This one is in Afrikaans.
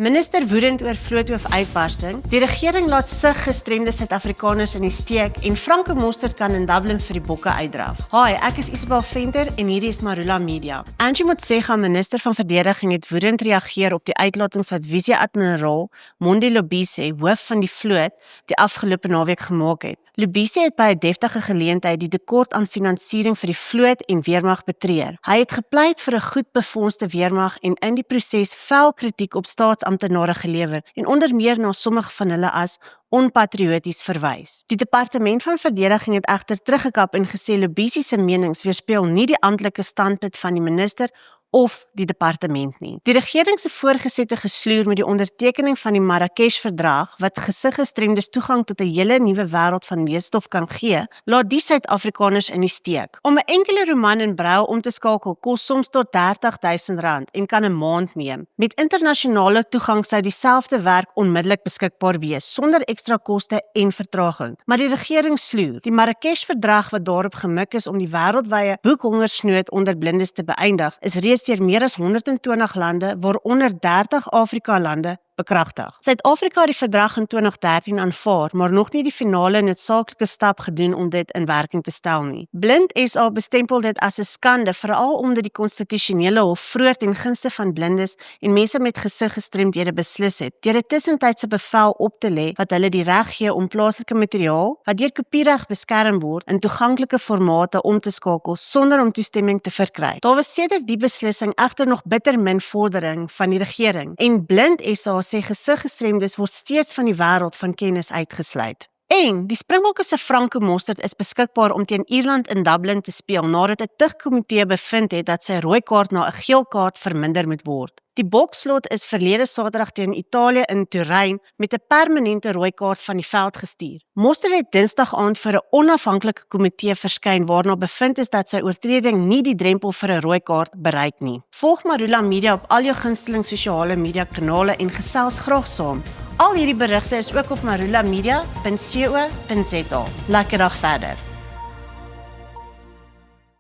Minister woedend oor vloothof-uitbarsting. Die regering laat sig gestremde Suid-Afrikaners in die steek en Franco Mostert kan in Dublin vir die bokke uitdraf. Hi, ek is Isabel Venter en hierdie is Marula Media. Angie Motshekga, minister van verdediging, het woedend reageer op die uitlatings wat Vice-admiraal Mondi Lobisi, hoof van die vloot, die afgelope naweek gemaak het. Lobisi het by 'n deftige geleentheid die tekort aan finansiering vir die vloot en weermag betreur. Hy het gepleit vir 'n goed befondste weermag en in die proses fel kritiek op staatsamptenare gelewer en onder meer na sommige van hulle as onpatrioties verwys. Die departement van verdediging het egter teruggekap en gesê Lobisi se menings weerspieël nie die amptelike standpunt van die minister of die departement nie. Die regering se voorgesette gesloer met die ondertekening van die Marrakesh-verdrag wat gesiggestremdes toegang tot 'n hele nuwe wêreld van leesstof kan gee, laat die Suid-Afrikaners in die steek. Om 'n enkele roman in Braille om te skakel kos soms tot R30.000 en kan 'n maand neem. Met internasionale toegang sou dieselfde werk onmiddellik beskikbaar wees sonder ekstra koste en vertraging. Maar die regering sloer. Die Marrakesh-verdrag wat daarop gemik is om die wêreldwye boekhongersnood onder blindes te beëindig, is reeds deur meer as 120 lande, waaronder 30 Afrika lande, bekragtig. Suid-Afrika het die verdrag in 2013 aanvaar, maar nog nie die finale noodsaaklike stap gedoen om dit in werking te stel nie. Blind SA bestempel dit as 'n skande, veral omdat die konstitusionele hof vroeër ten gunste van blindes en mense met gesiggestremdhede beslis het, deur 'n tussentydse bevel op te lê wat hulle die reg gee om plaaslike materiaal, wat deur kopiereg beskerm word, in toeganklike formate om te skakel sonder om toestemming te verkry. Daar was sedert die beslissing egter nog bitter min vordering van die regering en Blind SA sê gesiggestremdes word steeds van die wêreld van kennis uitgesluit. En die Springbokke se Franco Mostert is beskikbaar om teen Ierland in Dublin te speel nadat 'n tugkomitee bevind het dat sy rooi kaart na 'n geel kaart verminder moet word. Die bokslot is verlede Saterdag teen Italië in Turyn met 'n permanente rooi kaart van die veld gestuur. Mostert het Dinsdag aand vir 'n onafhanklike komitee verskyn waarna bevind is dat sy oortreding nie die drempel vir 'n rooi kaart bereik nie. Volg Marula Media op al jou gunsteling sosiale media kanale en gesels graag saam. Al hierdie berigte is ook op marulamedia.co.za. Lekker dag verder.